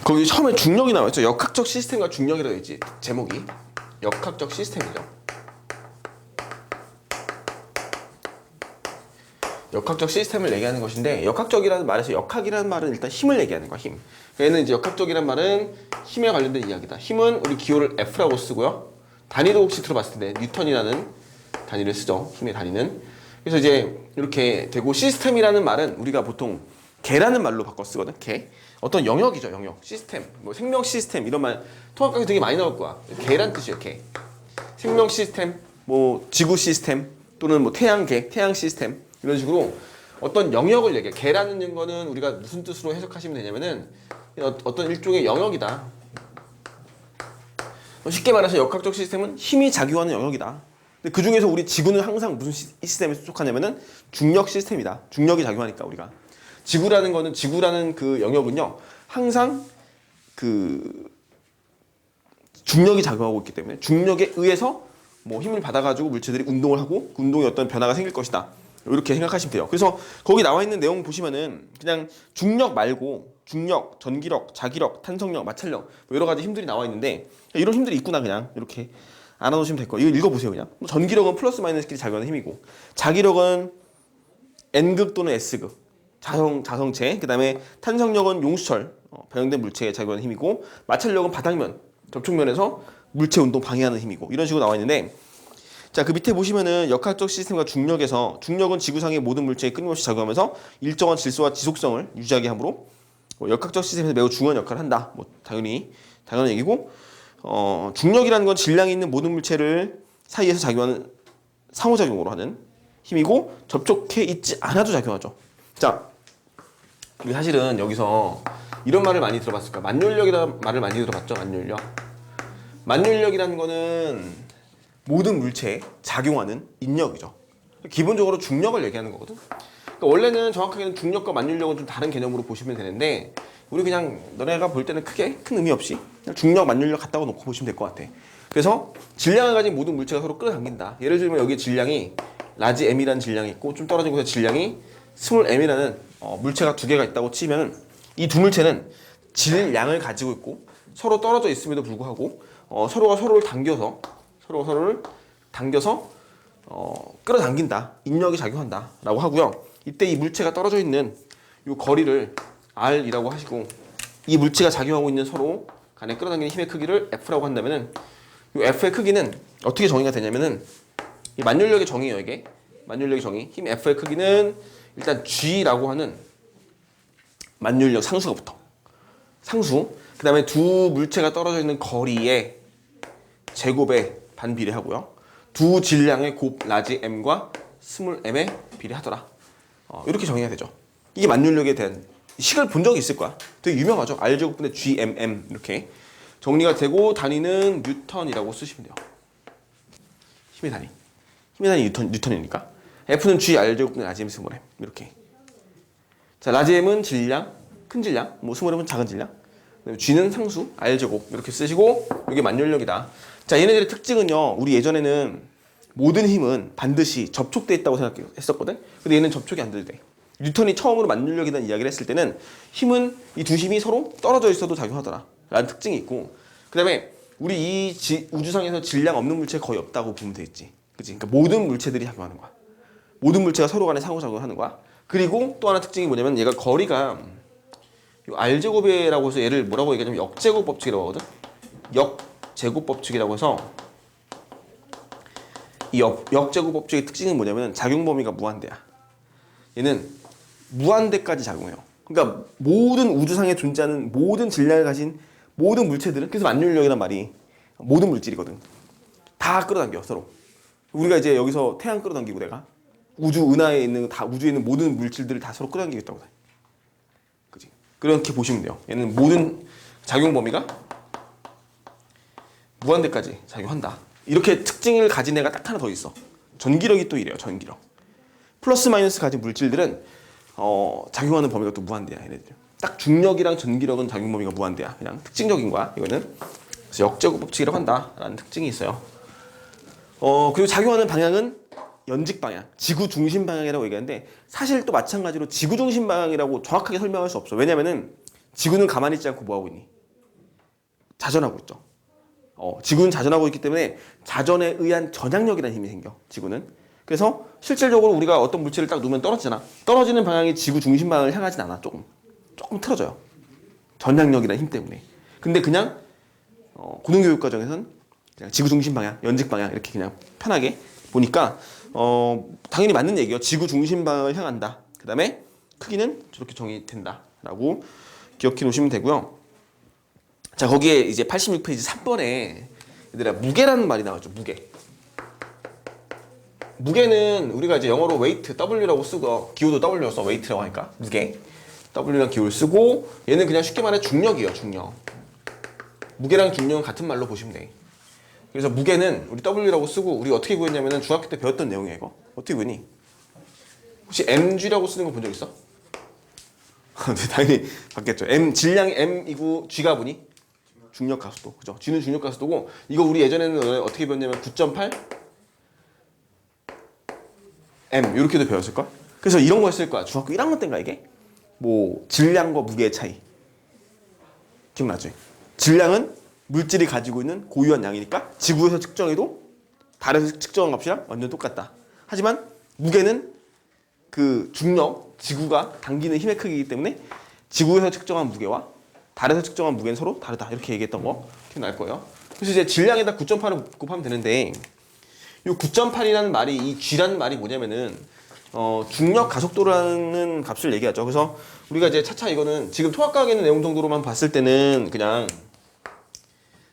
거기 처음에 중력이 나와있죠. 역학적 시스템과 중력이라고 있지. 제목이 역학적 시스템이죠. 역학적 시스템을 얘기하는 것인데, 역학적이라는 말에서 역학이라는 말은 일단 힘을 얘기하는 거야. 힘. 얘는 이제 역학적이라는 말은 힘에 관련된 이야기다. 힘은 우리 기호를 F라고 쓰고요. 단위도 혹시 들어봤을 텐데 뉴턴이라는 단위를 쓰죠. 힘의 단위는. 그래서 이제 이렇게 되고, 시스템이라는 말은 우리가 보통 개라는 말로 바꿔 쓰거든. 개. 어떤 영역이죠. 영역. 시스템. 뭐 생명 시스템 이런 말 통합각에 되게 많이 나올 거야. 개란 뜻이에요. 개. 생명 시스템, 뭐 지구 시스템, 또는 뭐 태양계, 태양 시스템, 이런 식으로 어떤 영역을 얘기해. 개라는 거는 우리가 무슨 뜻으로 해석하시면 되냐면은 어떤 일종의 영역이다. 쉽게 말해서 역학적 시스템은 힘이 작용하는 영역이다. 근데 그 중에서 우리 지구는 항상 무슨 시스템에 속하냐면은 중력 시스템이다. 중력이 작용하니까 우리가. 지구라는 그 영역은요, 항상 그 중력이 작용하고 있기 때문에 중력에 의해서 뭐 힘을 받아가지고 물체들이 운동을 하고 그 운동에 어떤 변화가 생길 것이다. 이렇게 생각하시면 돼요. 그래서 거기 나와 있는 내용 보시면은 그냥 중력 말고 중력, 전기력, 자기력, 탄성력, 마찰력 뭐 여러 가지 힘들이 나와 있는데, 이런 힘들이 있구나 그냥 이렇게 알아놓으시면 될 거예요. 이거 읽어보세요 그냥. 전기력은 플러스 마이너스끼리 작용하는 힘이고, 자기력은 N극 또는 S극 자성체, 그 다음에 탄성력은 용수철 변형된 물체에 작용하는 힘이고, 마찰력은 바닥면 접촉면에서 물체 운동 방해하는 힘이고, 이런 식으로 나와 있는데, 자, 그 밑에 보시면은 역학적 시스템과 중력에서, 중력은 지구상의 모든 물체에 끊임없이 작용하면서 일정한 질서와 지속성을 유지하게 하므로 역학적 시스템에서 매우 중요한 역할을 한다. 뭐 당연한 얘기고, 중력이라는 건 질량이 있는 모든 물체를 사이에서 작용하는 상호작용으로 하는 힘이고, 접촉해 있지 않아도 작용하죠. 자, 우리 사실은 여기서 이런 말을 많이 들어봤을 거야. 만율력이라는 말을 많이 들어봤죠. 만율력이라는 거는 모든 물체에 작용하는 인력이죠. 기본적으로 중력을 얘기하는 거거든. 그러니까 원래는 정확하게는 중력과 만율력은 좀 다른 개념으로 보시면 되는데, 우리 그냥 너네가 볼 때는 크게 큰 의미 없이 그냥 중력, 만율력 갖다가 놓고 보시면 될 것 같아. 그래서 질량을 가진 모든 물체가 서로 끌어당긴다. 예를 들면 여기 질량이 라지 M이라는 질량이 있고, 좀 떨어진 곳에 질량이 스몰 M이라는 물체가 두 개가 있다고 치면, 이 두 물체는 질량을 가지고 있고 서로 떨어져 있음에도 불구하고 서로가 서로를 당겨서 끌어당긴다. 인력이 작용한다 라고 하고요. 이때 이 물체가 떨어져 있는 이 거리를 R이라고 하시고, 이 물체가 작용하고 있는 서로 간에 끌어당기는 힘의 크기를 F라고 한다면은, 이 F의 크기는 어떻게 정의가 되냐면은, 이 만율력의 정의예요. 이게 만율력의 정의. 힘 F의 크기는 일단 G라고 하는 만율력 상수가부터, 상수, 그 다음에 두 물체가 떨어져 있는 거리의 제곱에 반비례하고요. 두 질량의 곱 라지 M과 스몰 M에 비례하더라. 이렇게 정의가 되죠. 이게 만율력에 대한 식을 본 적이 있을 거야. 되게 유명하죠. R제곱분의 GMM 이렇게 정리가 되고, 단위는 뉴턴이라고 쓰시면 돼요. 힘의 단위 뉴턴이니까. F는 G R제곱분의 라지 M 스몰 M 이렇게. 자, 라지 M은 질량, 큰 질량, 뭐 스몰 M은 작은 질량. G는 상수, R제곱 이렇게 쓰시고, 이게 만율력이다. 자, 얘네들의 특징은요, 우리 예전에는 모든 힘은 반드시 접촉돼 있다고 생각했었거든. 근데 얘는 접촉이 안 돼도 돼. 뉴턴이 처음으로 만율력에 대한 이야기를 했을 때는 힘은 이 두 힘이 서로 떨어져 있어도 작용하더라 라는 특징이 있고, 그 다음에 우리 이 우주상에서 질량 없는 물체 거의 없다고 보면 되겠지. 그치? 그러니까 모든 물체들이 작용하는 거야. 모든 물체가 서로 간에 상호작용을 하는 거야. 그리고 또 하나 특징이 뭐냐면, 얘가 거리가 R제곱이라고 해서 얘를 뭐라고 얘기하냐면 역제곱 법칙이라고 하거든. 역제곱 법칙이라고 해서, 이 역제곱 법칙의 특징은 뭐냐면 작용 범위가 무한대야. 얘는 무한대까지 작용해요. 그러니까 모든 우주상에 존재하는 모든 질량을 가진 모든 물체들은, 그래서 만율력이란 말이 모든 물질이거든. 다 끌어당겨 서로. 우리가 이제 여기서 태양 끌어당기고, 내가 우주 은하에 있는 우주에 있는 모든 물질들을 다 서로 끌어당기겠다고 해. 그지? 그렇게 보시면 돼요. 얘는 모든 작용 범위가 무한대까지 작용한다. 이렇게 특징을 가진 애가 딱 하나 더 있어. 전기력이 또 이래요. 전기력. 플러스 마이너스 가진 물질들은 작용하는 범위가 또 무한대야. 얘네들. 딱 중력이랑 전기력은 작용 범위가 무한대야. 그냥 특징적인 거야. 이거는. 그래서 역제곱 법칙이라고 한다라는 특징이 있어요. 그리고 작용하는 방향은 연직 방향, 지구 중심 방향이라고 얘기하는데, 사실 또 마찬가지로 지구 중심 방향이라고 정확하게 설명할 수 없어. 왜냐면은 지구는 가만히 있지 않고 뭐하고 있니? 자전하고 있죠. 지구는 자전하고 있기 때문에 자전에 의한 전향력이라는 힘이 생겨. 지구는. 그래서 실질적으로 우리가 어떤 물체를 딱 놓으면 떨어지잖아. 떨어지는 방향이 지구 중심 방향을 향하진 않아. 조금 틀어져요. 전향력이라는 힘 때문에. 근데 그냥 고등교육 과정에서는 그냥 지구 중심 방향, 연직 방향 이렇게 그냥 편하게 보니까 당연히 맞는 얘기예요. 지구 중심 방향을 향한다. 그 다음에 크기는 저렇게 정의된다라고 기억해 놓으시면 되고요. 자, 거기에 이제 86페이지 3번에 얘들아 무게라는 말이 나왔죠. 무게. 무게는 우리가 이제 영어로 weight, W라고 쓰고 기호도 W로 써. weight라고 하니까 무게. W랑 기호를 쓰고 얘는 그냥 쉽게 말해 중력이에요. 중력. 무게랑 중력은 같은 말로 보시면 돼. 그래서 무게는 우리 W라고 쓰고 우리 어떻게 구했냐면은 중학교 때 배웠던 내용이에요. 이거. 어떻게 구했니? 혹시 mg라고 쓰는 거 본 적 있어? 네, 당연히 봤겠죠. 질량이 m이고 g가 뭐니? 중력 가속도. 그죠? g는 중력 가속도고 이거 우리 예전에는 어떻게 배웠냐면 9.8 m 이렇게도 배웠을걸? 그래서 이런 거 했을 거야. 중학교 1학년 때인가 이게? 뭐 질량과 무게의 차이. 기억나죠? 질량은 물질이 가지고 있는 고유한 양이니까 지구에서 측정해도 달에서 측정한 값이랑 완전 똑같다. 하지만 무게는 그 중력, 지구가 당기는 힘의 크기이기 때문에 지구에서 측정한 무게와 달에서 측정한 무게는 서로 다르다. 이렇게 얘기했던 거 기억날 거예요. 그래서 이제 질량에다 9.8을 곱하면 되는데 이 9.8이라는 말이 이 g라는 말이 뭐냐면은 중력 가속도라는 값을 얘기하죠. 그래서 우리가 이제 차차 이거는 지금 통합과학에 있는 내용 정도로만 봤을 때는 그냥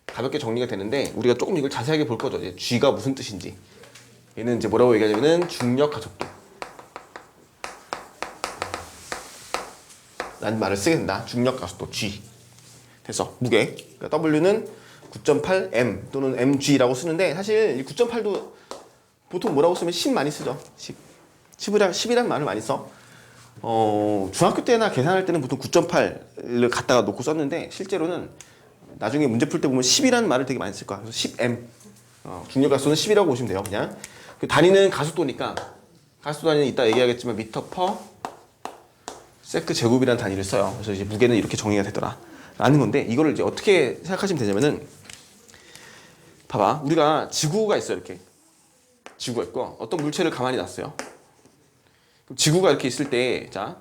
가볍게 정리가 되는데 우리가 조금 이걸 자세하게 볼 거죠. 이제 g가 무슨 뜻인지. 얘는 이제 뭐라고 얘기하냐면은 중력 가속도 라는 말을 쓰게 된다. 중력 가속도 g. 됐어. 무게. 그러니까 W는 9.8m 또는 mg라고 쓰는데 사실 이 9.8도 보통 뭐라고 쓰면 10 많이 쓰죠. 10이란 말을 많이 써. 중학교 때나 계산할 때는 보통 9.8을 갖다가 놓고 썼는데 실제로는 나중에 문제 풀 때 보면 10이라는 말을 되게 많이 쓸 거야. 그래서 10m. 중력 가속도는 10이라고 보시면 돼요. 그냥. 그 단위는 가속도니까 가속도 단위는 이따 얘기하겠지만 미터 퍼 세크 제곱이라는 단위를 써요. 그래서 이제 무게는 이렇게 정의가 되더라. 라는 건데 이거를 이제 어떻게 생각하시면 되냐면은 봐봐. 우리가 지구가 있어요. 이렇게. 지구가 있고 어떤 물체를 가만히 놨어요. 그럼 지구가 이렇게 있을 때 자,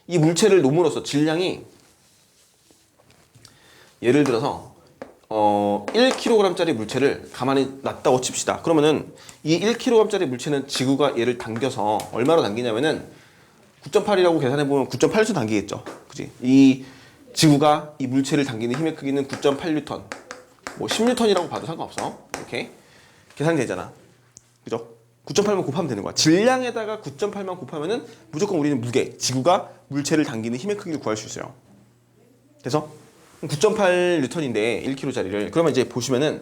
이 물체를 놓음으로써 질량이 예를 들어서 1kg짜리 물체를 가만히 놨다고 칩시다. 그러면은 이 1kg짜리 물체는 지구가 얘를 당겨서 얼마로 당기냐면은 9.8이라고 계산해보면 9.8수 당기겠죠. 그지? 이 지구가 이 물체를 당기는 힘의 크기는 9.8N. 뭐 10N이라고 봐도 상관없어. 이렇게 계산이 되잖아. 그죠? 9.8만 곱하면 되는 거야. 질량에다가 9.8만 곱하면은 무조건 우리는 무게, 지구가 물체를 당기는 힘의 크기를 구할 수 있어요. 그래서 9.8N인데 1kg짜리를 그러면 이제 보시면은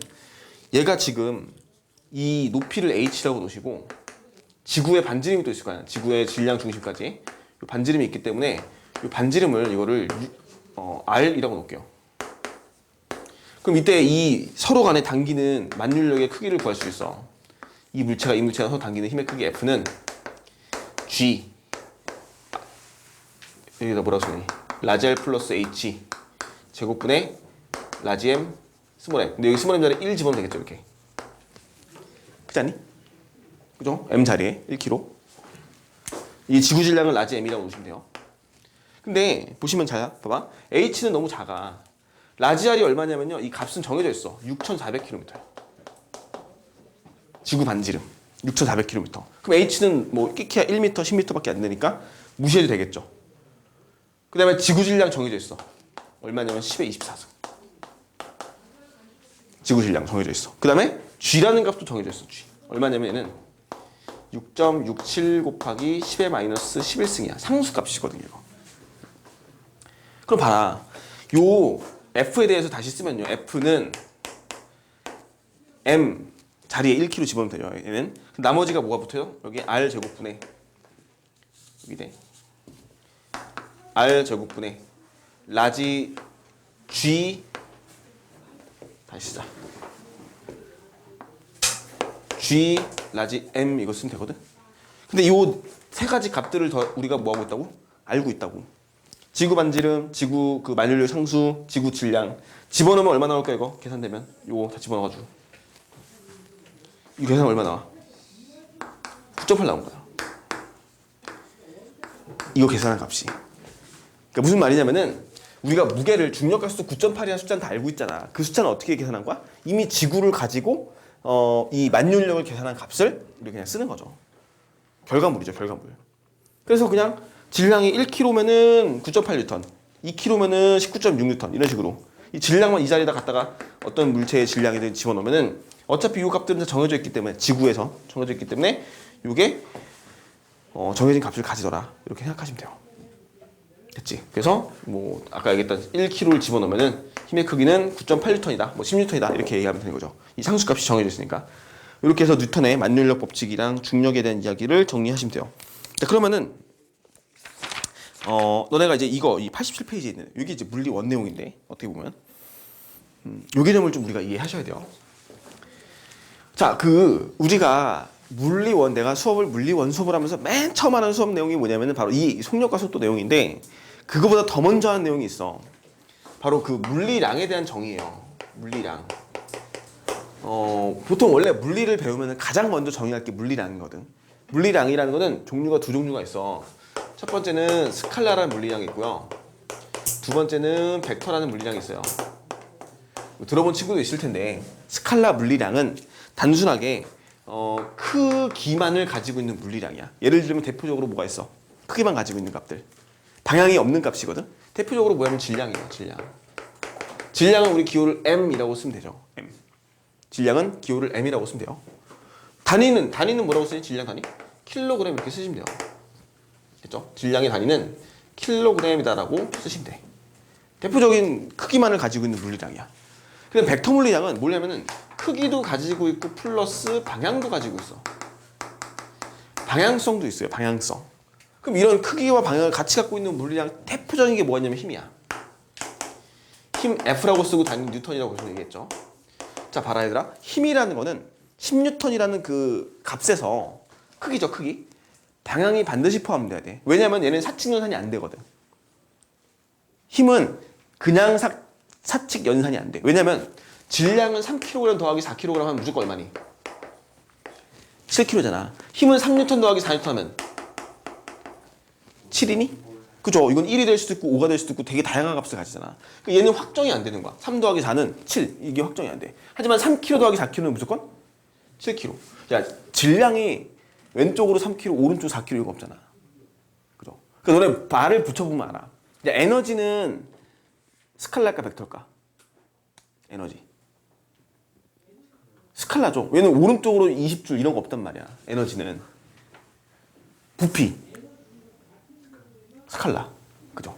얘가 지금 이 높이를 h라고 놓으시고 지구의 반지름이 또 있을 거 아니야. 지구의 질량 중심까지 이 반지름이 있기 때문에 이 반지름을 이거를 r이라고 놓을게요. 그럼 이때 이 서로 간에 당기는 만율력의 크기를 구할 수 있어. 이 물체가 서로 당기는 힘의 크기 F는 G 여기다 뭐라고 쓰니? 라지 R 플러스 H 제곱분의 라지 M 스몰 M. 근데 여기 스몰 M 자리에 1 집어넣으면 되겠죠. 이렇게. 그렇지 않니? 그죠? M 자리에 1kg. 이 지구 질량을 라지 M이라고 놓으시면 돼요. 근데 보시면 잘 봐봐. H는 너무 작아. 라지 R이 얼마냐면요. 이 값은 정해져 있어. 6,400km. 지구 반지름 6,400km. 그럼 H는 뭐 끼키야 1m, 10m밖에 안 되니까 무시해도 되겠죠. 그 다음에 지구 질량 정해져 있어. 얼마냐면 10의 24승. 지구 질량 정해져 있어. 그 다음에 G라는 값도 정해져 있어. G. 얼마냐면 얘는 6.67 곱하기 10의 마이너스 11승이야. 상수값이거든요. 이거. 그럼 봐라. 요 F에 대해서 다시 쓰면요. F는 M 자리에 1kg 집어넣으면 돼요. 얘는. 나머지가 뭐가 붙어요? 여기 R 제곱분의 여기 돼. R 제곱분의 라지 G 다시 쓰자. G 라지 M 이거 쓰면 되거든. 근데 이 세 가지 값들을 더 우리가 뭐하고 있다고? 알고 있다고. 지구 반지름, 지구 그 만유율 상수, 지구 질량 집어넣으면 얼마 나올까 이거 계산되면 요거 다 집어넣어가지고 이 계산 얼마 나와? 9.8 나온 거야. 이거 계산한 값이. 그러니까 무슨 말이냐면은 우리가 무게를 중력가속도 9.8이라는 숫자는 다 알고 있잖아. 그 숫자는 어떻게 계산한 거야? 이미 지구를 가지고 이 만유력을 계산한 값을 우리 그냥 쓰는 거죠. 결과물이죠, 결과물. 그래서 그냥 질량이 1kg면은 9.8N, 2kg면은 19.6N 이런 식으로 이 질량만 이 자리에다 갖다가 어떤 물체의 질량이든 집어넣으면은 어차피 이 값들은 다 정해져 있기 때문에 지구에서 정해져 있기 때문에 이게 정해진 값을 가지더라 이렇게 생각하시면 돼요. 됐지? 그래서 뭐 아까 얘기했던 1kg를 집어넣으면은 힘의 크기는 9.8N이다, 뭐 10N이다 이렇게 얘기하면 되는 거죠. 이 상수값이 정해져 있으니까. 이렇게 해서 뉴턴의 만유인력 법칙이랑 중력에 대한 이야기를 정리하시면 돼요. 자, 그러면은 너네가 이제 이거 이 87페이지에 있는 이게 이제 물리 원 내용인데 어떻게 보면 요 개념을 좀 우리가 이해하셔야 돼요. 자, 우리가 물리원 내가 물리원 수업을 하면서 맨 처음 하는 수업 내용이 뭐냐면은 바로 이 속력과 속도 내용인데 그거보다 더 먼저 하는 내용이 있어. 바로 그 물리량에 대한 정의예요. 물리량. 보통 원래 물리를 배우면 가장 먼저 정의할 게 물리량이거든. 물리량이라는 거는 종류가 두 종류가 있어. 첫 번째는 스칼라라는 물리량이 있고요. 두 번째는 벡터라는 물리량이 있어요. 들어본 친구도 있을 텐데 스칼라 물리량은 단순하게 크기만을 가지고 있는 물리량이야. 예를 들면 대표적으로 뭐가 있어? 크기만 가지고 있는 값들. 방향이 없는 값이거든. 대표적으로 뭐냐면 질량이에요. 질량은 우리 기호를 m이라고 쓰면 되죠. m. 질량은 기호를 m이라고 쓰면 돼요. 단위는 뭐라고 쓰니? 질량 단위? 킬로그램 이렇게 쓰시면 돼요. 됐죠? 질량의 단위는 킬로그램이다라고 쓰시면 돼. 대표적인 크기만을 가지고 있는 물리량이야. 근데 벡터 물리량은 뭐냐면은 크기도 가지고 있고 플러스 방향도 가지고 있어. 방향성도 있어요. 방향성. 그럼 이런 크기와 방향을 같이 갖고 있는 물리량 대표적인 게 뭐냐면 힘이야. 힘 F라고 쓰고 다니는 뉴턴이라고 계속 얘기했죠. 자, 봐라 얘들아. 힘이라는 거는 10N이라는 그 값에서 크기죠, 크기. 방향이 반드시 포함돼야 돼. 왜냐면 얘는 사칙 연산이 안 되거든. 힘은 그냥 사칙 연산이 안 돼. 왜냐면 질량은 3kg 더하기 4kg 하면 무조건 얼마니? 7kg잖아. 힘은 3N 더하기 4N 하면 7이니? 그죠? 이건 1이 될 수도 있고 5가 될 수도 있고 되게 다양한 값을 가지잖아. 얘는 확정이 안 되는 거야. 3 더하기 4는 7. 이게 확정이 안 돼. 하지만 3kg 더하기 4kg는 무조건 7kg. 야, 질량이 왼쪽으로 3kg, 오른쪽 4kg 이거 없잖아. 그죠? 그러니까 너네 발을 붙여보면 알아. 에너지는 스칼라일까 벡터일까? 에너지. 스칼라죠. 얘는 오른쪽으로 20줄 이런 거 없단 말이야. 에너지는. 부피. 스칼라. 그죠?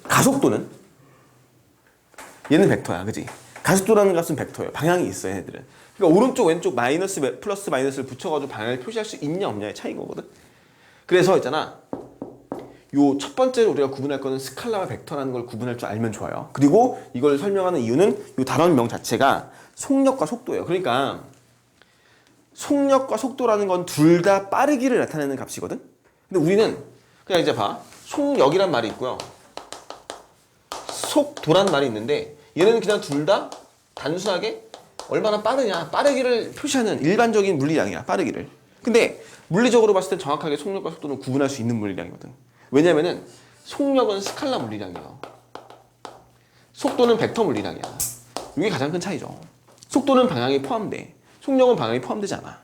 가속도는? 얘는 벡터야. 그지? 가속도라는 값은 벡터예요. 방향이 있어, 얘네들은. 그러니까 오른쪽, 왼쪽 마이너스, 플러스, 마이너스를 붙여가지고 방향을 표시할 수 있냐, 없냐의 차이인 거거든? 그래서 있잖아. 요 첫 번째로 우리가 구분할 거는 스칼라와 벡터라는 걸 구분할 줄 알면 좋아요. 그리고 이걸 설명하는 이유는 요 단원명 자체가 속력과 속도예요. 그러니까 속력과 속도라는 건 둘 다 빠르기를 나타내는 값이거든. 근데 우리는 그냥 이제 봐. 속력이란 말이 있고요. 속도란 말이 있는데 얘는 그냥 둘 다 단순하게 얼마나 빠르냐, 빠르기를 표시하는 일반적인 물리량이야. 빠르기를. 근데 물리적으로 봤을 때 정확하게 속력과 속도는 구분할 수 있는 물리량이거든. 왜냐면은 속력은 스칼라 물리량이에요. 속도는 벡터 물리량이야. 이게 가장 큰 차이죠. 속도는 방향이 포함돼. 속력은 방향이 포함되지 않아.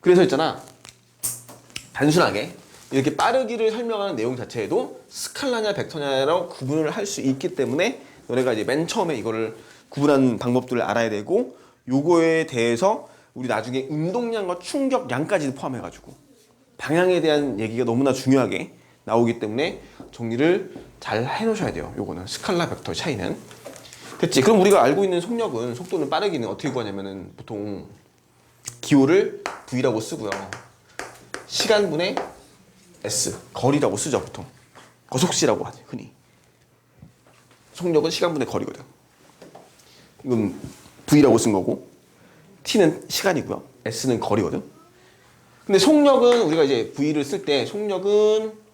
그래서 있잖아. 단순하게 이렇게 빠르기를 설명하는 내용 자체에도 스칼라냐 벡터냐라고 구분을 할 수 있기 때문에 너네가 이제 맨 처음에 이거를 구분하는 방법들을 알아야 되고 요거에 대해서 우리 나중에 운동량과 충격량까지 포함해가지고 방향에 대한 얘기가 너무나 중요하게 나오기 때문에 정리를 잘 해놓으셔야 돼요. 요거는 스칼라 벡터의 차이는. 됐지? 그럼 우리가 알고 있는 속력은 속도는 빠르기는 어떻게 구하냐면은 보통 기호를 V라고 쓰고요. 시간분의 S, 거리라고 쓰죠 보통. 거속시라고 하지 흔히. 속력은 시간분의 거리거든. 이건 V라고 쓴 거고 T는 시간이고요. S는 거리거든. 근데 속력은 우리가 이제 V를 쓸 때 속력은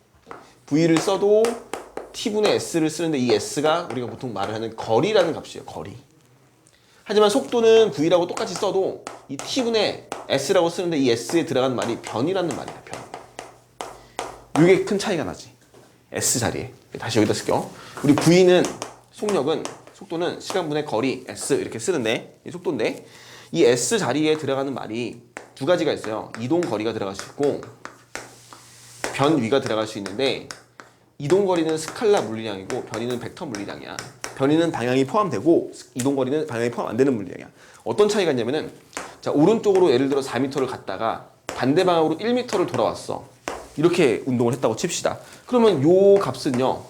V를 써도 T분의 S를 쓰는데 이 S가 우리가 보통 말을 하는 거리라는 값이에요. 거리. 하지만 속도는 V라고 똑같이 써도 이 T분의 S라고 쓰는데 이 S에 들어가는 말이 변이라는 말이야. 변. 이게 큰 차이가 나지. S 자리에. 다시 여기다 쓸게요. 우리 V는 속도는 시간분의 거리 S 이렇게 쓰는데 이 속도인데 이 S 자리에 들어가는 말이 두 가지가 있어요. 이동 거리가 들어갈 수 있고 변위가 들어갈 수 있는데 이동 거리는 스칼라 물리량이고 변위는 벡터 물리량이야. 변위는 방향이 포함되고 이동 거리는 방향이 포함 안 되는 물리량이야. 어떤 차이가 있냐면은 자, 오른쪽으로 예를 들어 4m를 갔다가 반대 방향으로 1m를 돌아왔어. 이렇게 운동을 했다고 칩시다. 그러면 요 값은요.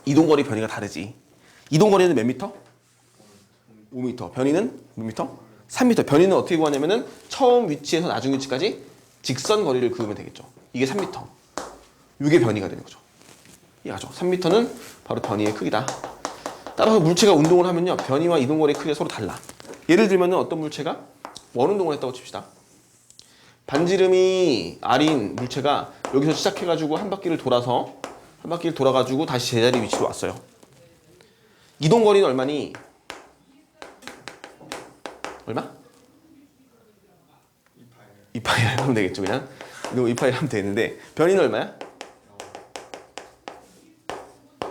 이동 거리 변위가 다르지. 이동 거리는 몇 미터? 5m. 변위는 몇 미터? 3m. 변위는 어떻게 구하냐면은 처음 위치에서 나중 위치까지 직선 거리를 그으면 되겠죠. 이게 3m. 이게 변위가 되는 거죠. 이해가죠? 3m는 바로 변위의 크기다. 따라서 물체가 운동을 하면요. 변위와 이동 거리의 크기가 서로 달라. 예를 들면은 어떤 물체가 원 운동을 했다고 칩시다. 반지름이 R인 물체가 여기서 시작해가지고 한 바퀴를 돌아가지고 다시 제자리 위치로 왔어요. 이동 거리는 얼마니? 얼마? 2파이 하면 되겠죠, 그냥. 이거 2파이 하면 되는데 변위는 얼마야?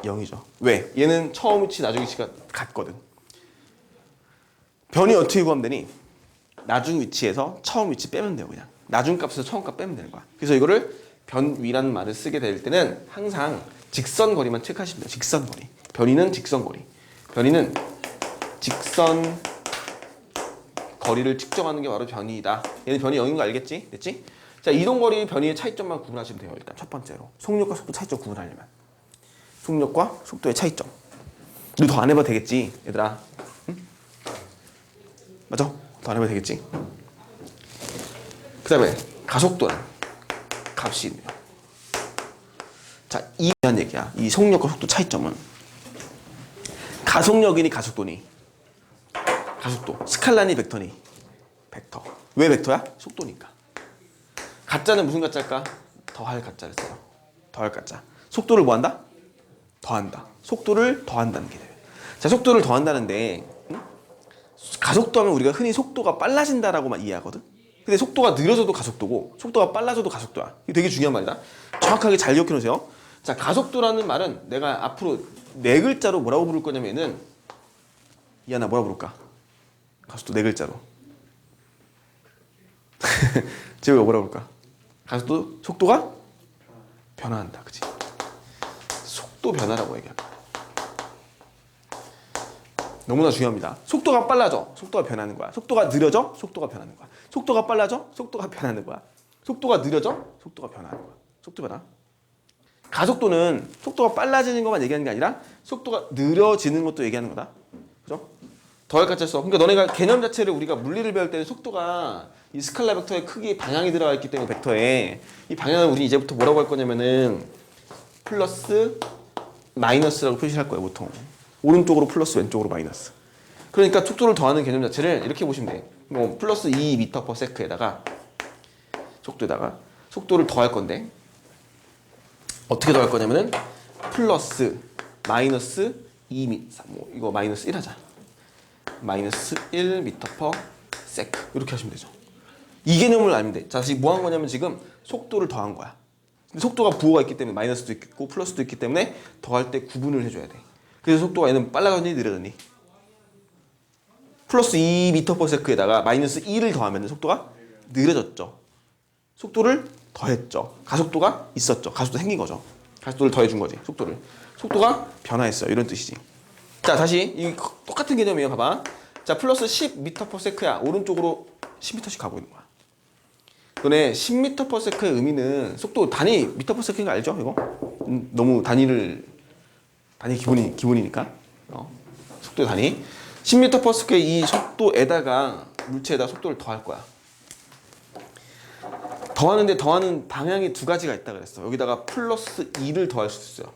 0이죠. 왜? 얘는 처음 위치, 나중 위치가 같거든. 변위 어떻게 구하면 되니? 나중 위치에서 처음 위치 빼면 돼요, 그냥. 나중 값에서 처음 값 빼면 되는 거야. 그래서 이거를 변위라는 말을 쓰게 될 때는 항상 직선 거리만 체크하시면 돼요. 직선 거리. 변위는 직선 거리. 변위는 직선 거리를 측정하는 게 바로 변위이다. 얘는 변위 0인 거 알겠지? 됐지? 자, 이동 거리 변위의 차이점만 구분하시면 돼요. 일단 첫 번째로. 속력과 속도 차이점 구분하려면. 속력과 속도의 차이점. 너 더 안 해봐도 되겠지, 얘들아. 응? 맞아? 더 안 해봐도 되겠지? 그 다음에 가속도는 값이 있네요. 자, 이 대한 얘기야. 이 속력과 속도 차이점은 가속력이니 가속도니? 가속도. 스칼라니 벡터니? 벡터. 왜 벡터야? 속도니까. 가짜는 무슨 가짜일까? 더할 가짜를 써요. 더할 가짜. 속도를 뭐 한다? 더한다. 속도를 더한다는 게 돼요. 자, 속도를 더한다는데 가속도 하면 우리가 흔히 속도가 빨라진다라고만 이해하거든. 근데 속도가 느려져도 가속도고 속도가 빨라져도 가속도야. 이거 되게 중요한 말이다. 정확하게 잘 기억해 놓으세요. 자, 가속도라는 말은 내가 앞으로 네 글자로 뭐라고 부를 거냐면은 이하나 뭐라고 부를까? 가속도 네 글자로. 제가 뭐라고 부를까? 가속도 속도가 변화한다. 그치? 속도 변화라고 얘기합니다. 너무나 중요합니다. 속도가 빨라져. 속도가 변하는 거야. 속도가 느려져. 속도가 변하는 거야. 속도가 빨라져. 속도가 변하는 거야. 속도가 느려져. 속도가 변하는 거야. 속도 변화. 가속도는 속도가 빨라지는 것만 얘기하는 게 아니라 속도가 느려지는 것도 얘기하는 거다. 그죠? 더할 가짜 써. 그러니까 너네가 개념 자체를 우리가 물리를 배울 때는 속도가 이 스칼라 벡터의 크기 방향이 들어가 있기 때문에 벡터에 이 방향을 우리 이제부터 뭐라고 할 거냐면은 플러스 마이너스라고 표시할 거예요, 보통. 오른쪽으로 플러스, 왼쪽으로 마이너스. 그러니까 속도를 더하는 개념 자체를 이렇게 보시면 돼. 뭐 플러스 2m/s에다가 속도에다가 속도를 더할 건데 어떻게 더할 거냐면은 플러스 마이너스 2m, 뭐 이거 마이너스 1 하자. 마이너스 1m/s 이렇게 하시면 되죠. 이 개념을 알면 돼. 자, 지금 뭐 한 거냐면 지금 속도를 더한 거야. 근데 속도가 부호가 있기 때문에 마이너스도 있고 플러스도 있기 때문에 더할 때 구분을 해줘야 돼. 그래서 속도가 얘는 빨라졌니 느려졌니? 플러스 2m/s에다가 마이너스 1을 더하면 속도가 느려졌죠. 속도를 더했죠. 가속도가 있었죠. 가속도 생긴 거죠. 가속도를 더해준 거지. 속도가 변화했어요. 이런 뜻이지. 자, 다시 이 똑같은 개념이에요. 봐봐. 자, 플러스 10m/s야. 오른쪽으로 10m씩 가고 있는 거야. 너네 10m/s의 의미는 속도 단위 m/s인 거 알죠? 이거? 너무 단위 기본이니까. 속도 단위. 10m/s의 이 속도에다가 물체에다 속도를 더할 거야. 더하는데 더하는 방향이 두 가지가 있다 그랬어. 여기다가 플러스 2를 더할 수 있어요.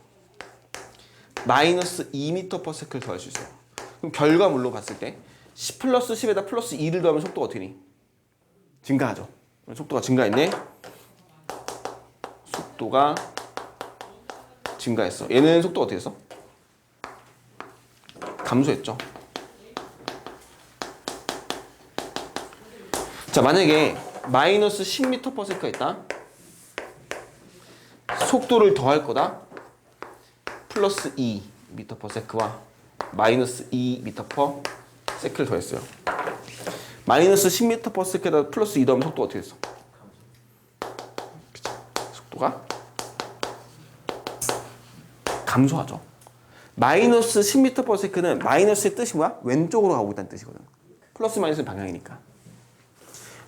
마이너스 2m/s를 더할 수 있어요. 그럼 결과물로 봤을 때 10 플러스 10에다 플러스 2를 더하면 속도가 어떻게 되니? 증가하죠. 속도가 증가했네. 속도가 증가했어. 얘는 속도가 어떻게 됐어? 감소했죠. 자, 만약에 마이너스 10m/s가 있다. 속도를 더할 거다. 플러스 2m/s와 마이너스 2m/s를 더했어요. 마이너스 10m/s에다 플러스 2 더하면 속도가 어떻게 됐어? 그치? 속도가 감소하죠. 마이너스 10m/s는 마이너스의 뜻이 뭐야? 왼쪽으로 가고 있다는 뜻이거든. 플러스 마이너스 방향이니까.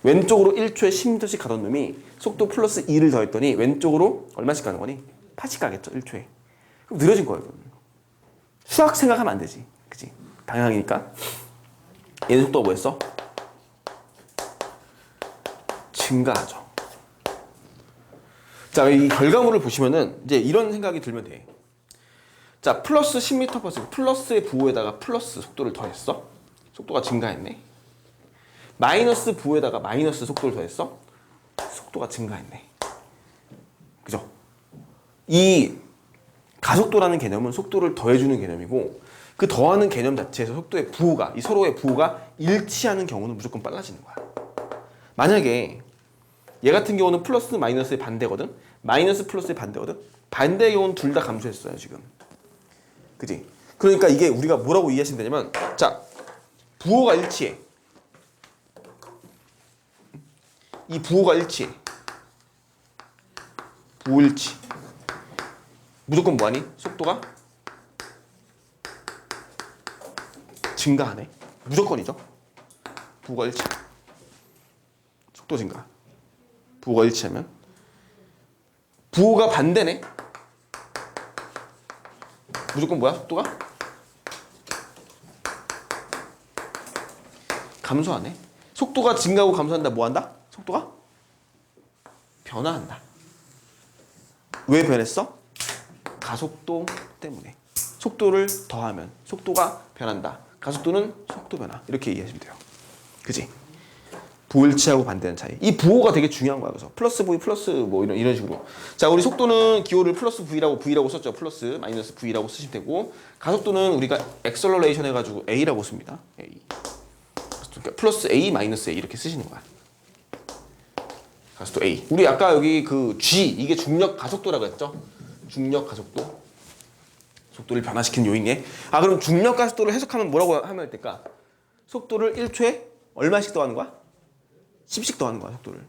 왼쪽으로 1초에 10m씩 가던 놈이 속도 플러스 2를 더했더니 왼쪽으로 얼마씩 가는 거니? 8씩 가겠죠, 1초에. 그럼 느려진 거예요. 수학 생각하면 안 되지. 그치? 방향이니까. 얘는 속도가 뭐였어? 증가하죠. 자, 이 결과물을 보시면은 이제 이런 생각이 들면 돼. 자, 플러스 10m/s, 플러스의 부호에다가 플러스 속도를 더했어. 속도가 증가했네. 마이너스 부호에다가 마이너스 속도를 더했어. 속도가 증가했네. 그죠? 이 가속도라는 개념은 속도를 더해주는 개념이고, 그 더하는 개념 자체에서 속도의 부호가, 이 서로의 부호가 일치하는 경우는 무조건 빨라지는 거야. 만약에 얘 같은 경우는 플러스 마이너스의 반대거든? 마이너스 플러스의 반대거든? 반대의 경우는 둘 다 감소했어요, 지금. 그지? 그러니까 이게 우리가 뭐라고 이해하시면 되냐면, 자, 부호가 일치해. 이 부호가 일치해. 부호 일치. 무조건 뭐하니? 속도가 증가하네. 무조건이죠. 부호가 일치. 속도 증가. 부호가 일치하면. 부호가 반대네. 무조건 뭐야? 속도가 감소하네. 속도가 증가하고 감소한다. 뭐 한다? 속도가 변화한다. 왜 변했어? 가속도 때문에. 속도를 더하면 속도가 변한다. 가속도는 속도 변화. 이렇게 이해하시면 돼요. 그지? 부호일치하고 반대하는 차이. 이 부호가 되게 중요한 거야. 그래서 플러스 V 플러스 뭐 이런 식으로. 자, 우리 속도는 기호를 플러스 V라고 썼죠. 플러스 마이너스 V라고 쓰시면 되고, 가속도는 우리가 액셀러레이션 해가지고 A라고 씁니다. A. 그러니까 플러스 A 마이너스 A 이렇게 쓰시는 거야. 가속도 A. 우리 아까 여기 그 G, 이게 중력 가속도라고 했죠. 중력 가속도. 속도를 변화시키는 요인이에. 아, 그럼 중력 가속도를 해석하면 뭐라고 하면 될까? 속도를 1초에 얼마씩 더하는 거야? 10씩 더하는 거야, 속도를.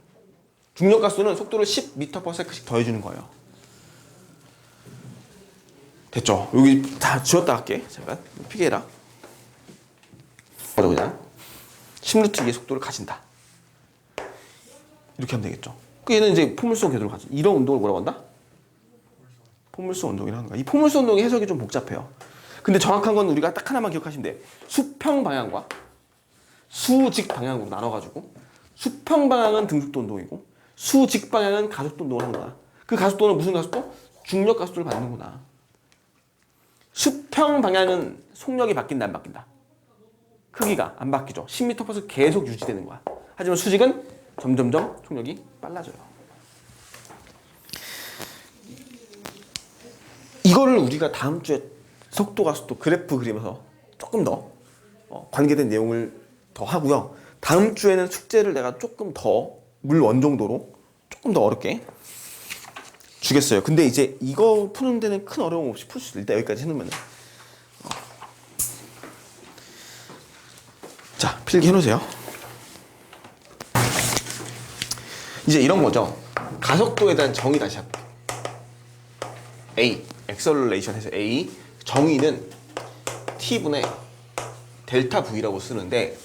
중력 가속도는 속도를 10m/s씩 더해주는 거예요. 됐죠? 여기 다 지웠다 할게. 잠깐 피해라. 뭐라고 그냥 10루트 2의 속도를 가진다. 이렇게 하면 되겠죠. 얘는 이제 포물선 궤도를 가진 이런 운동을 뭐라고 한다? 포물선 운동이라고 하는 거야. 이 포물선 운동의 해석이 좀 복잡해요. 근데 정확한 건 우리가 딱 하나만 기억하시면 돼. 수평 방향과 수직 방향으로 나눠가지고, 수평 방향은 등속도 운동이고 수직 방향은 가속도 운동을 하는 거야. 그 가속도는 무슨 가속도? 중력 가속도를 받는구나. 수평 방향은 속력이 바뀐다, 안 바뀐다? 크기가 안 바뀌죠. 10m/s 계속 유지되는 거야. 하지만 수직은 점점점 속력이 빨라져요. 이거를 우리가 다음 주에 속도 가속도 그래프 그리면서 조금 더 관계된 내용을 더 하고요. 다음 주에는 숙제를 내가 조금 더 물 원정도로 조금 더 어렵게 주겠어요. 근데 이제 이거 푸는 데는 큰 어려움 없이 풀 수 있다. 일단 여기까지 해놓으면. 자, 필기 해놓으세요. 이제 이런 거죠. 가속도에 대한 정의 다시 할게요. A, 액셀러레이션 해서 A, 정의는 T분의 델타 V라고 쓰는데,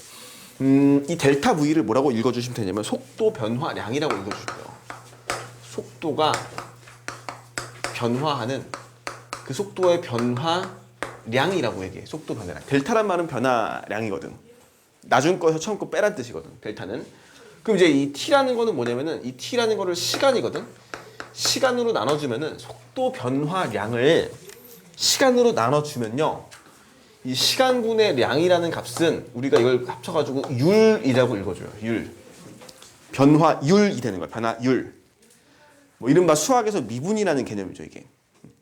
이 델타 V를 뭐라고 읽어주시면 되냐면 속도 변화량이라고 읽어주시고요. 속도가 변화하는 그 속도의 변화량이라고 얘기해. 속도 변화량. 델타란 말은 변화량이거든. 나중 거에서 처음 거 빼란 뜻이거든. 델타는. 그럼 이제 이 T라는 거는 뭐냐면은, 이 T라는 거를 시간이거든. 시간으로 나눠주면은 속도 변화량을 시간으로 나눠주면요, 이 시간분의 량이라는 값은 우리가 이걸 합쳐가지고 율이라고 읽어줘요. 율. 변화율이 되는 거야. 변화율. 뭐 이른바 수학에서 미분이라는 개념이죠, 이게.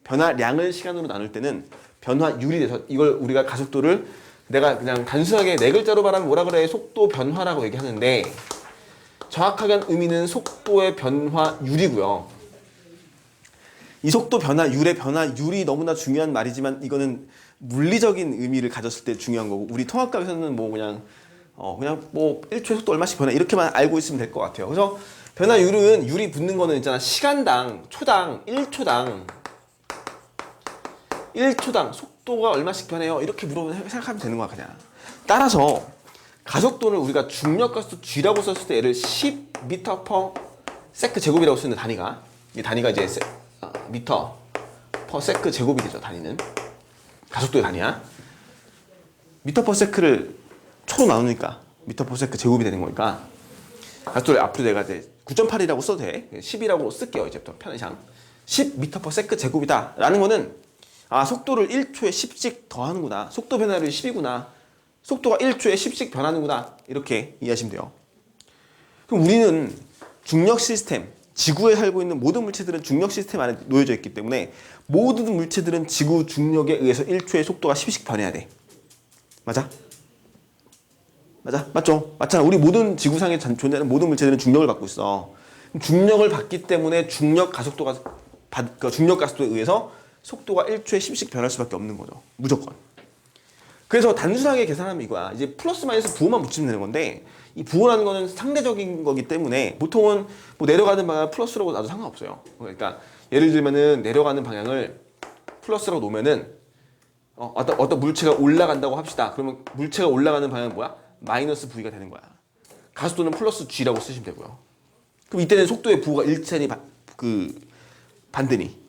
변화량을 시간으로 나눌 때는 변화율이 돼서 이걸 우리가 가속도를 내가 그냥 단순하게 네 글자로 말하면 뭐라 그래? 속도 변화라고 얘기하는데 정확하게 한 의미는 속도의 변화율이고요. 이 속도 변화율의 변화율이 너무나 중요한 말이지만 이거는 물리적인 의미를 가졌을 때 중요한 거고 우리 통합과에서는 뭐 그냥 뭐 1초에 속도 얼마씩 변화 이렇게만 알고 있으면 될 것 같아요. 그래서 변화율은 율이 붙는 거는 있잖아. 시간당, 초당, 1초당 속도가 얼마씩 변해요. 이렇게 물어보면 생각하면 되는 거야 그냥. 따라서 가속도를 우리가 중력가속도 G라고 썼을 때 얘를 10m/s 제곱이라고 쓰는 단위가 이 단위가 이제 m/s 제곱이 되죠. 단위는 가속도의 단위야. m/s를 초로 나누니까 m/s 제곱이 되는 거니까 가속도를 앞으로 내가 이제 9.8이라고 써도 돼. 10이라고 쓸게요. 이제부터 편의상 10m/s 제곱이다 라는 거는 속도를 1초에 10씩 더하는구나. 속도 변화율이 10이구나. 속도가 1초에 10씩 변하는구나. 이렇게 이해하시면 돼요. 그럼 우리는 중력 시스템, 지구에 살고 있는 모든 물체들은 중력 시스템 안에 놓여져 있기 때문에 모든 물체들은 지구 중력에 의해서 1초에 속도가 10씩 변해야 돼. 맞아? 맞죠? 맞잖아. 우리 모든 지구상에 존재하는 모든 물체들은 중력을 받고 있어. 중력을 받기 때문에 중력 가속도에 의해서 속도가 1초에 10씩 변할 수밖에 없는 거죠. 무조건. 그래서 단순하게 계산하면 이거야. 이제 플러스 마이너스 부호만 붙이면 되는 건데 이 부호라는 거는 상대적인 거기 때문에 보통은 뭐 내려가는 방향 플러스라고 놔도 상관없어요. 그러니까 예를 들면은 내려가는 방향을 플러스라고 놓으면은 어떤 물체가 올라간다고 합시다. 그러면 물체가 올라가는 방향은 뭐야? 마이너스 V가 되는 거야. 가속도는 플러스 G라고 쓰시면 되고요. 그럼 이때는 속도의 부호가 일치하니 반대니?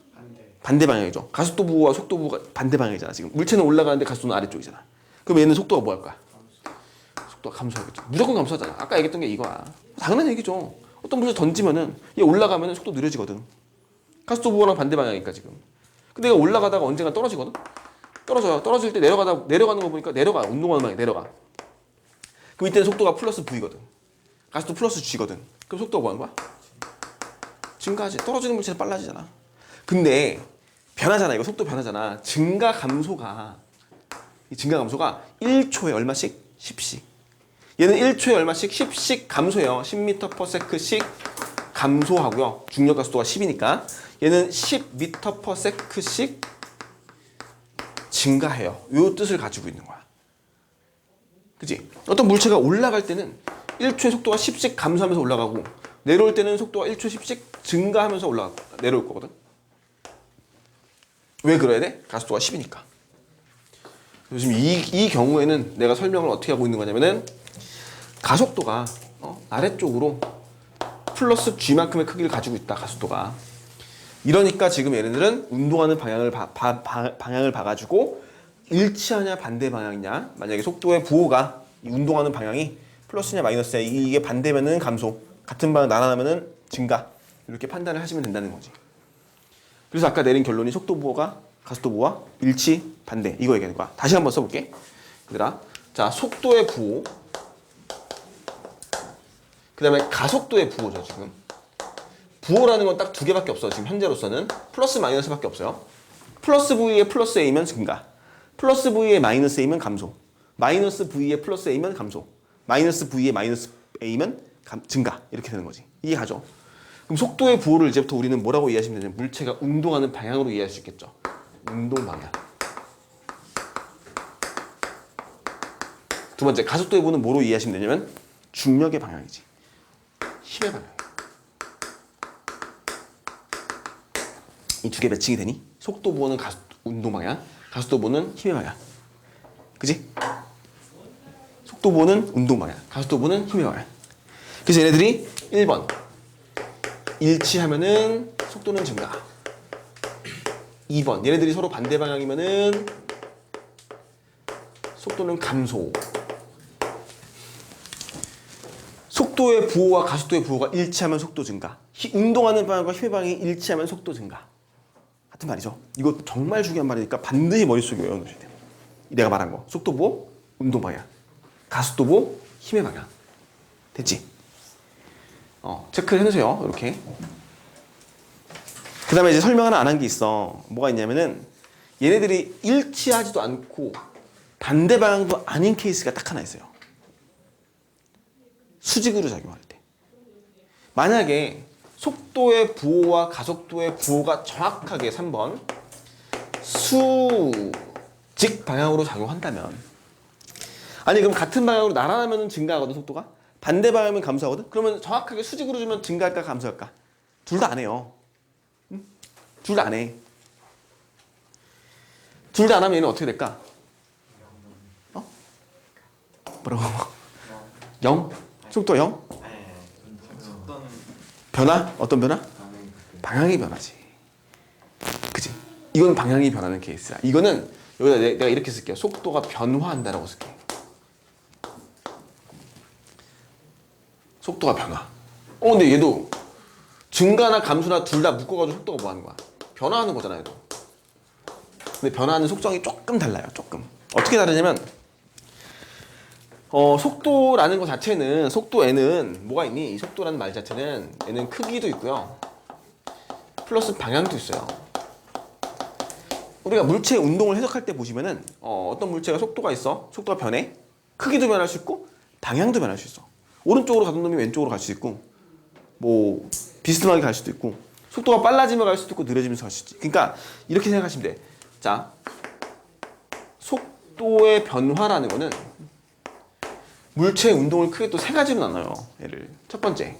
반대 방향이죠. 가속도 부호와 속도 부호가 반대 방향이잖아. 지금 물체는 올라가는데 가속도는 아래쪽이잖아. 그럼 얘는 속도가 뭐 할까? 속도가 감소하겠죠. 무조건 감소하잖아. 아까 얘기했던 게 이거야. 당연한 얘기죠. 어떤 물체 던지면은 얘 올라가면은 속도 느려지거든. 가속도 부호랑 반대 방향이니까 지금. 근데 얘가 올라가다가 언젠가 떨어지거든. 떨어져요. 떨어질 때 내려가는 거 보니까 내려가. 운동하는 방향 내려가. 그럼 이때는 속도가 플러스 V거든. 가속도 플러스 G거든. 그럼 속도가 뭐 하는 거야? 증가하지. 떨어지는 물체는 빨라지잖아. 근데 변하잖아. 이거 속도 변하잖아. 증가 감소가 1초에 얼마씩? 10씩. 얘는 1초에 얼마씩? 10씩 감소해요. 10m/s씩 감소하고요. 중력 가속도가 10이니까 얘는 10m/s씩 증가해요. 요 뜻을 가지고 있는 거야. 그치? 어떤 물체가 올라갈 때는 1초에 속도가 10씩 감소하면서 올라가고 내려올 때는 속도가 1초 10씩 증가하면서 내려올 거거든. 왜 그래야 돼? 가속도가 10이니까. 지금 이 경우에는 내가 설명을 어떻게 하고 있는 거냐면은 가속도가 아래쪽으로 플러스 G만큼의 크기를 가지고 있다. 가속도가. 이러니까 지금 얘네들은 운동하는 방향을 봐가지고 일치하냐 반대 방향이냐. 만약에 속도의 부호가 이 운동하는 방향이 플러스냐 마이너스냐 이게 반대면은 감소, 같은 방향 나눠나면은 증가. 이렇게 판단을 하시면 된다는 거지. 그래서 아까 내린 결론이 속도 부호가 가속도 부호와 일치, 반대 이거 얘기하는 거야. 다시 한번 써볼게. 얘들아, 자 속도의 부호, 그 다음에 가속도의 부호죠. 지금 부호라는 건 딱 두 개밖에 없어. 지금 현재로서는 플러스 마이너스밖에 없어요. 플러스 V에 플러스 A면 증가, 플러스 V에 마이너스 A면 감소, 마이너스 V에 플러스 A면 감소, 마이너스 V에 마이너스 A면 증가. 이렇게 되는 거지. 이해가죠? 그럼 속도의 부호를 이제부터 우리는 뭐라고 이해하시면 되냐면 물체가 운동하는 방향으로 이해할 수 있겠죠. 운동 방향. 두 번째, 가속도의 부호는 뭐로 이해하시면 되냐면 중력의 방향이지. 힘의 방향. 이 두 개 매칭이 되니? 속도 부호는 운동 방향, 가속도 부호는 힘의 방향. 그지? 속도 부호는 운동 방향, 가속도 부호는 힘의 방향. 그래서 얘네들이 1번 일치하면은 속도는 증가. 2번 얘네들이 서로 반대 방향이면은 속도는 감소. 속도의 부호와 가속도의 부호가 일치하면 속도 증가. 운동하는 방향과 힘의 방향이 일치하면 속도 증가. 같은 말이죠. 이거 정말 중요한 말이니까 반드시 머릿속에 외워놓으셔야 돼요. 내가 말한 거. 속도 부호, 운동 방향. 가속도 부호, 힘의 방향. 됐지? 체크를 해놓으세요. 이렇게. 그 다음에 이제 설명 하나 안 한 게 있어. 뭐가 있냐면은 얘네들이 일치하지도 않고 반대 방향도 아닌 케이스가 딱 하나 있어요. 수직으로 작용할 때. 만약에 속도의 부호와 가속도의 부호가 정확하게 3번 수직 방향으로 작용한다면, 아니 그럼 같은 방향으로 날아가면 증가하거든 속도가? 반대 방향이면 감소하거든? 그러면 정확하게 수직으로 주면 증가할까 감소할까? 둘 다 안 해요. 응? 둘 다 안 해. 둘 다 안 하면 얘는 어떻게 될까? 뭐라고? 0? 속도 0? 변화? 어떤 변화? 방향이 변하지. 그치? 이건 방향이 변하는 케이스야. 이거는 여기다 내가 이렇게 쓸게요. 속도가 변화한다라고 쓸게. 속도가 변화. 근데 얘도 증가나 감소나 둘 다 묶어가지고 속도가 뭐 하는 거야? 변화하는 거잖아요. 얘도. 근데 변화하는 속성이 조금 달라요. 조금. 어떻게 다르냐면 속도라는 것 자체는, 속도에는 뭐가 있니? 이 속도라는 말 자체는 얘는 크기도 있고요. 플러스 방향도 있어요. 우리가 물체의 운동을 해석할 때 보시면은 어떤 물체가 속도가 있어. 속도가 변해. 크기도 변할 수 있고 방향도 변할 수 있어. 오른쪽으로 가던 놈이 왼쪽으로 갈 수 있고 뭐 비스듬하게 갈 수도 있고 속도가 빨라지면 갈 수도 있고 느려지면서 갈 수도 있지. 그러니까 이렇게 생각하시면 돼. 자, 속도의 변화라는 거는 물체의 운동을 크게 또 세 가지로 나눠요. 얘를 첫 번째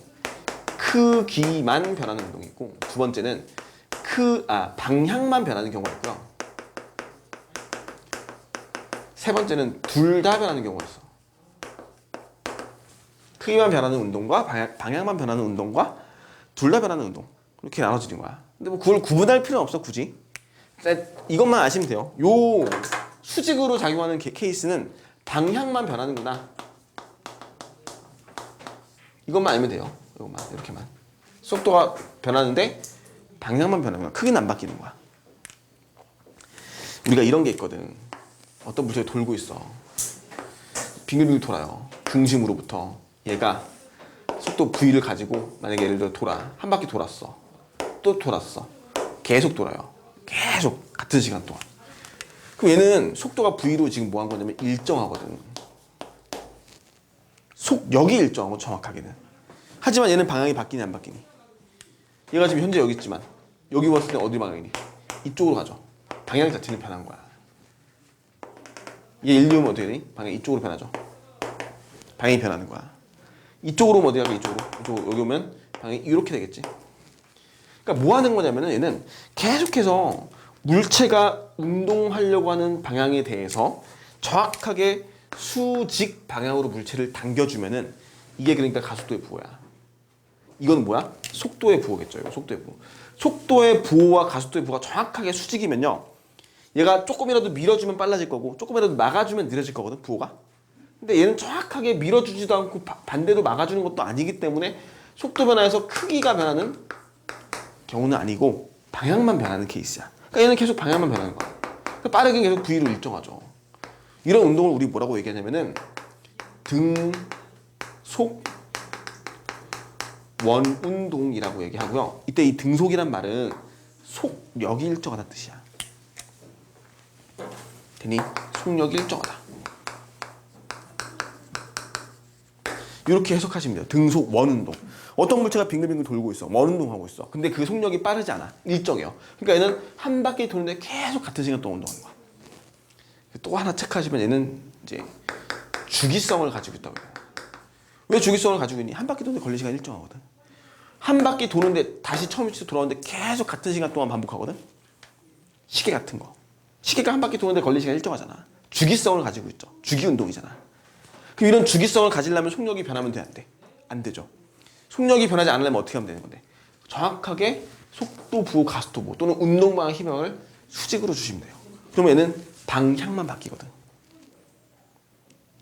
크기만 변하는 운동이 있고, 두 번째는 방향만 변하는 경우가 있고요. 세 번째는 둘 다 변하는 경우가 있어. 크기만 변하는 운동과 방향만 변하는 운동과 둘 다 변하는 운동, 이렇게 나눠지는 거야. 근데 뭐 그걸 구분할 필요는 없어 굳이. 이것만 아시면 돼요. 요 수직으로 작용하는 케이스는 방향만 변하는구나. 이것만 알면 돼요. 이것만, 이렇게만. 속도가 변하는데 방향만 변하면 크기는 안 바뀌는 거야. 우리가 이런 게 있거든. 어떤 물체가 돌고 있어. 빙글빙글 돌아요. 중심으로부터. 얘가 속도 V를 가지고 만약에 예를 들어 돌아. 한 바퀴 돌았어. 또 돌았어. 계속 돌아요. 계속 같은 시간 동안. 그럼 얘는 속도가 V로 지금 뭐 한 거냐면 일정하거든. 속력이 일정하고 정확하게는. 하지만 얘는 방향이 바뀌니 안 바뀌니? 얘가 지금 현재 여기 있지만 여기 왔을 때 어디 방향이니? 이쪽으로 가죠. 방향 자체는 변한 거야. 얘 일로 오면 어떻게 되니? 방향이 이쪽으로 변하죠. 방향이 변하는 거야. 이쪽으로 오면 어디 가게? 이쪽으로. 여기 오면 방향이 이렇게 되겠지. 그러니까 뭐 하는 거냐면은 얘는 계속해서 물체가 운동하려고 하는 방향에 대해서 정확하게 수직 방향으로 물체를 당겨주면은 이게 그러니까 가속도의 부호야. 이건 뭐야? 속도의 부호겠죠. 이거 속도의 부호. 속도의 부호와 가속도의 부호가 정확하게 수직이면요, 얘가 조금이라도 밀어주면 빨라질 거고 조금이라도 막아주면 느려질 거거든, 부호가. 근데 얘는 정확하게 밀어주지도 않고 반대로 막아주는 것도 아니기 때문에 속도 변화에서 크기가 변하는 경우는 아니고 방향만 변하는 케이스야. 그러니까 얘는 계속 방향만 변하는 거야. 그러니까 빠르게 계속 V로 일정하죠. 이런 운동을 우리 뭐라고 얘기하냐면은 등속 원운동이라고 얘기하고요. 이때 이 등속이란 말은 속력이 일정하다는 뜻이야. 되니? 속력이 일정하다. 이렇게 해석하시면 돼요. 등속 원운동. 어떤 물체가 빙글빙글 돌고 있어. 원운동하고 있어. 근데 그 속력이 빠르지 않아. 일정해요. 그러니까 얘는 한 바퀴 도는데 계속 같은 시간 동안 운동하는 거야. 또 하나 체크하시면 얘는 이제 주기성을 가지고 있다고 해요. 왜 주기성을 가지고 있니? 한 바퀴 도는데 걸리는 시간이 일정하거든. 한 바퀴 도는데 다시 처음 위치로 돌아오는데 계속 같은 시간 동안 반복하거든. 시계 같은 거. 시계가 한 바퀴 도는데 걸리는 시간이 일정하잖아. 주기성을 가지고 있죠. 주기운동이잖아. 그럼 이런 주기성을 가지려면 속력이 변하면 돼, 안 돼? 안 되죠. 속력이 변하지 않으려면 어떻게 하면 되는 건데? 정확하게 속도 부호, 가속도 부호 또는 운동 방향 희망을 수직으로 주시면 돼요. 그러면 얘는 방향만 바뀌거든.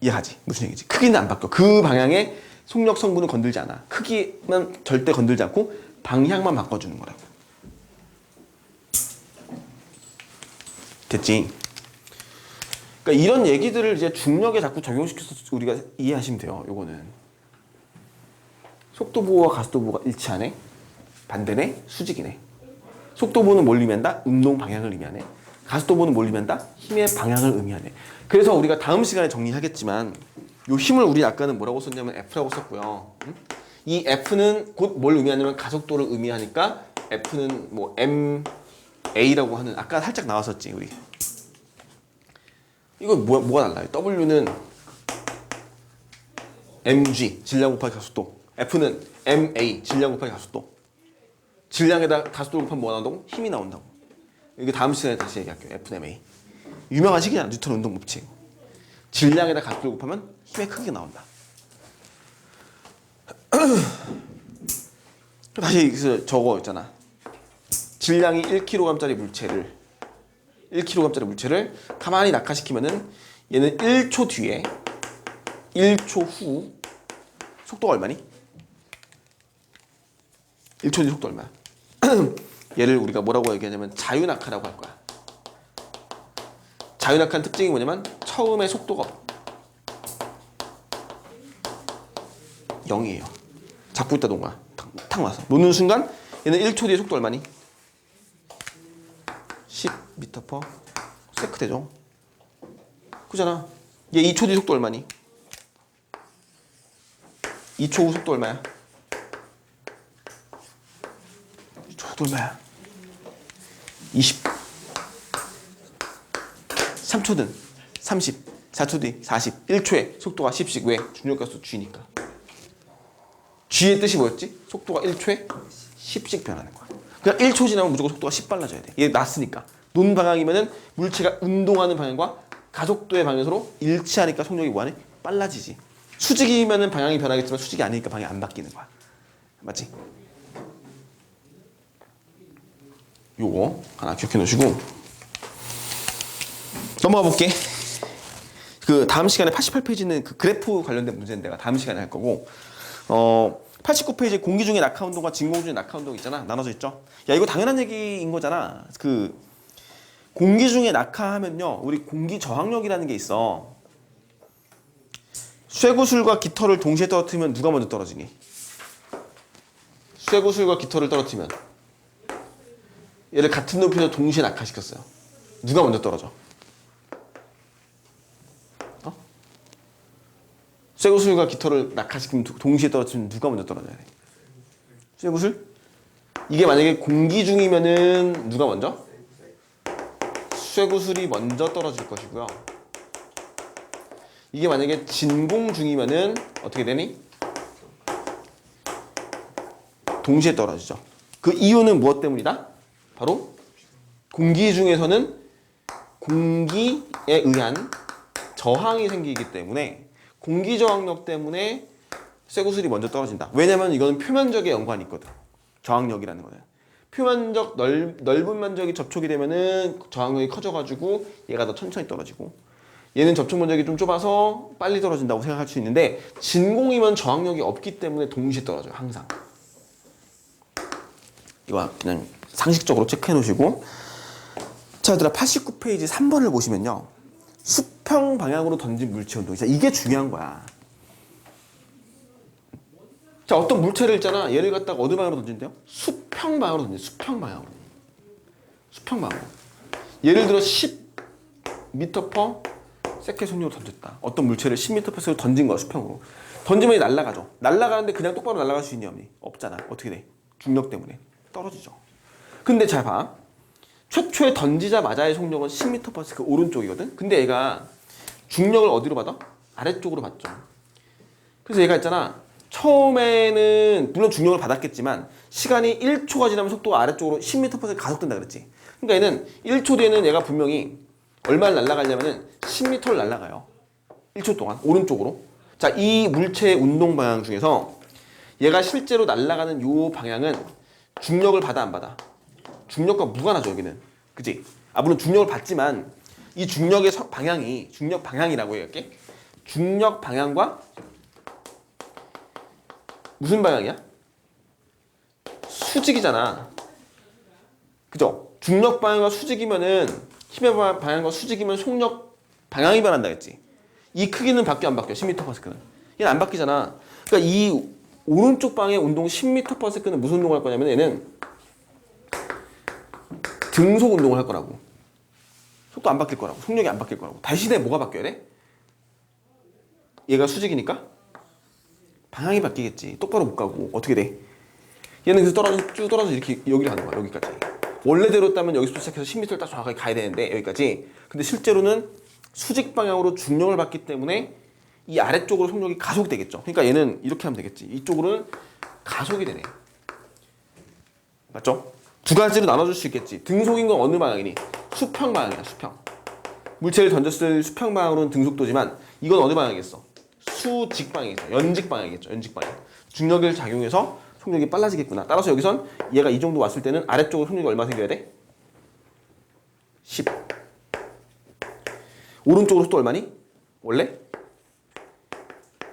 이해하지? 무슨 얘기지? 크기는 안 바뀌어. 그 방향의 속력 성분은 건들지 않아. 크기는 절대 건들지 않고 방향만 바꿔주는 거라고. 됐지? 그러니까 이런 얘기들을 이제 중력에 자꾸 적용시켜서 우리가 이해하시면 돼요. 요거는 속도 부호와 가속도 부호가 일치하네, 반대네, 수직이네. 속도보는 뭘 의미한다? 운동 방향을 의미하네. 가속도보는 뭘 의미한다? 힘의 방향을 의미하네. 그래서 우리가 다음 시간에 정리하겠지만 요 힘을 우리 아까는 뭐라고 썼냐면 F라고 썼고요. 이 F는 곧 뭘 의미하냐면 가속도를 의미하니까 F는 뭐 MA라고 하는 아까 살짝 나왔었지 우리. 이거 뭐가 달라요? W는 mg 질량 곱하기 가속도, F는 ma 질량 곱하기 가속도. 질량에다 가속도를 곱하면 뭐가 나온다고? 힘이 나온다고. 이거 다음 시간에 다시 얘기할게요. F는 ma. 유명한 식이잖아. 뉴턴 운동 법칙. 질량에다 가속도를 곱하면 힘의 크기가 나온다. 다시 저거 있잖아. 질량이 1kg짜리 물체를 가만히 낙하시키면은 얘는 1초 뒤에 1초 후 속도가 얼마니? 1초 뒤 속도 얼마야? 얘를 우리가 뭐라고 얘기하냐면 자유낙하라고 할 거야. 자유낙하는 특징이 뭐냐면 처음에 속도가 0이에요. 잡고 있다 동거야. 탁 와서 놓는 순간 얘는 1초 뒤에 속도 얼마니? 10m/s 되죠. 그잖아. 얘 2초 뒤 속도 얼마니? 2초 후 속도 얼마야? 2초 속도 얼마야? 20. 3초든 30. 4초 뒤 40. 1초에 속도가 10씩. 왜? 중력가속 G니까. G의 뜻이 뭐였지? 속도가 1초에 10씩 변하는 거야. 그냥 1초 지나면 무조건 속도가 10 빨라져야 돼. 얘 났으니까. 논 방향이면은 물체가 운동하는 방향과 가속도의 방향으로 일치하니까 속력이 뭐하니? 빨라지지. 수직이면은 방향이 변하겠지만 수직이 아니니까 방향이 안 바뀌는 거야. 맞지? 요거 하나 기억해 놓으시고 넘어가 볼게. 그 다음 시간에 88페이지는 그 그래프 관련된 문제는 내가 다음 시간에 할 거고 89페이지 공기 중의 낙하 운동과 진공 중의 낙하 운동 있잖아. 나눠져 있죠. 야 이거 당연한 얘기인 거잖아. 그 공기 중에 낙하하면요 우리 공기 저항력이라는 게 있어. 쇠구슬과 깃털을 동시에 떨어뜨리면 누가 먼저 떨어지니? 쇠구슬과 깃털을 떨어뜨리면 얘를 같은 높이에서 동시에 낙하시켰어요. 누가 먼저 떨어져? 쇠구슬과 깃털을 낙하시키면 동시에 떨어뜨리면 누가 먼저 떨어져야 돼? 쇠구슬? 이게 만약에 공기 중이면은 누가 먼저? 쇠구슬이 먼저 떨어질 것이고요. 이게 만약에 진공 중이면은 어떻게 되니? 동시에 떨어지죠. 그 이유는 무엇 때문이다? 바로 공기 중에서는 공기에 의한 저항이 생기기 때문에 공기 저항력 때문에 쇠구슬이 먼저 떨어진다. 왜냐면 이거는 표면적에 연관이 있거든. 저항력이라는 거는. 표면적 넓은 면적이 접촉이 되면은 저항력이 커져가지고 얘가 더 천천히 떨어지고 얘는 접촉 면적이 좀 좁아서 빨리 떨어진다고 생각할 수 있는데 진공이면 저항력이 없기 때문에 동시에 떨어져요. 항상. 이거 그냥 상식적으로 체크해 놓으시고 자 얘들아 89페이지 3번을 보시면요. 수평 방향으로 던진 물체 운동. 자, 이게 중요한 거야. 자, 어떤 물체를 있잖아. 얘를 갖다가 어느 방향으로 던진대요? 수평 방향으로 던져. 수평 방향으로. 수평 방향으로. 예를 들어 10m/s 속력으로 던졌다. 어떤 물체를 10m/s로 던진 거야. 수평으로. 던지면 날아가죠. 날아가는데 그냥 똑바로 날아갈 수 있냐 없니? 없잖아. 어떻게 돼? 중력 때문에 떨어지죠. 근데 잘 봐. 최초에 던지자마자의 속력은 10m/s 그 오른쪽이거든. 근데 얘가 중력을 어디로 받아? 아래쪽으로 받죠. 그래서 얘가 있잖아. 처음에는 물론 중력을 받았겠지만 시간이 1초가 지나면 속도가 아래쪽으로 10m/s 가속된다 그랬지. 그러니까 얘는 1초 뒤에는 얘가 분명히 얼마를 날아가려면은 10m를 날아가요. 1초 동안 오른쪽으로. 자, 이 물체의 운동 방향 중에서 얘가 실제로 날아가는 요 방향은 중력을 받아 안 받아? 중력과 무관하죠 여기는. 그치? 아 물론 중력을 받지만 이 중력의 방향이 중력 방향이라고 얘기할게. 중력 방향과 무슨 방향이야? 수직이잖아. 그죠? 중력 방향과 수직이면은 힘의 방향과 수직이면 속력 방향이 변한다 했지. 이 크기는 바뀌어 안 바뀌어? 10m/s는. 얘는 안 바뀌잖아. 그러니까 이 오른쪽 방향의 운동 10m/s는 무슨 운동을 할 거냐면 얘는 등속 운동을 할 거라고. 속도 안 바뀔 거라고. 속력이 안 바뀔 거라고. 대신에 뭐가 바뀌어야 돼? 얘가 수직이니까 방향이 바뀌겠지. 똑바로 못 가고. 어떻게 돼? 얘는 그래서 쭉 떨어져 이렇게 여기를 가는 거야. 여기까지. 원래대로 따면 여기서부터 시작해서 10m를 딱 정확하게 가야 되는데 여기까지. 근데 실제로는 수직 방향으로 중력을 받기 때문에 이 아래쪽으로 속력이 가속되겠죠. 그러니까 얘는 이렇게 하면 되겠지. 이쪽으로는 가속이 되네. 맞죠? 두 가지로 나눠줄 수 있겠지. 등속인 건 어느 방향이니? 수평 방향이야. 수평. 물체를 던졌을 수평 방향으로는 등속도지만 이건 어느 방향이겠어? 수직 방향이죠. 연직 방향이겠죠. 연직 방향. 중력을 작용해서 속력이 빨라지겠구나. 따라서 여기선 얘가 이 정도 왔을 때는 아래쪽으로 속력이 얼마 생겨야 돼? 10. 오른쪽으로 속도 얼마니? 원래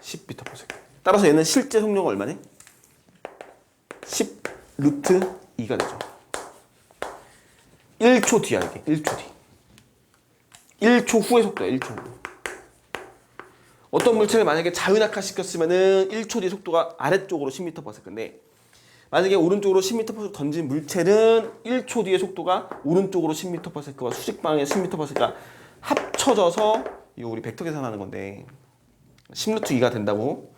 10m/s. 따라서 얘는 실제 속력은 얼마니? 10 루트 2가 되죠. 1초 뒤야 이게. 1초 뒤. 1초 후의 속도야. 1초 후. 어떤 물체를 만약에 자은낙하 시켰으면은 1초 뒤 속도가 아래쪽으로 10m/s인데 만약에 오른쪽으로 10m/s 던진 물체는 1초 뒤의 속도가 오른쪽으로 10m/s와 수직 방향의 10m/s가 합쳐져서 이거 우리 벡터 계산하는 건데 10루트 2가 된다고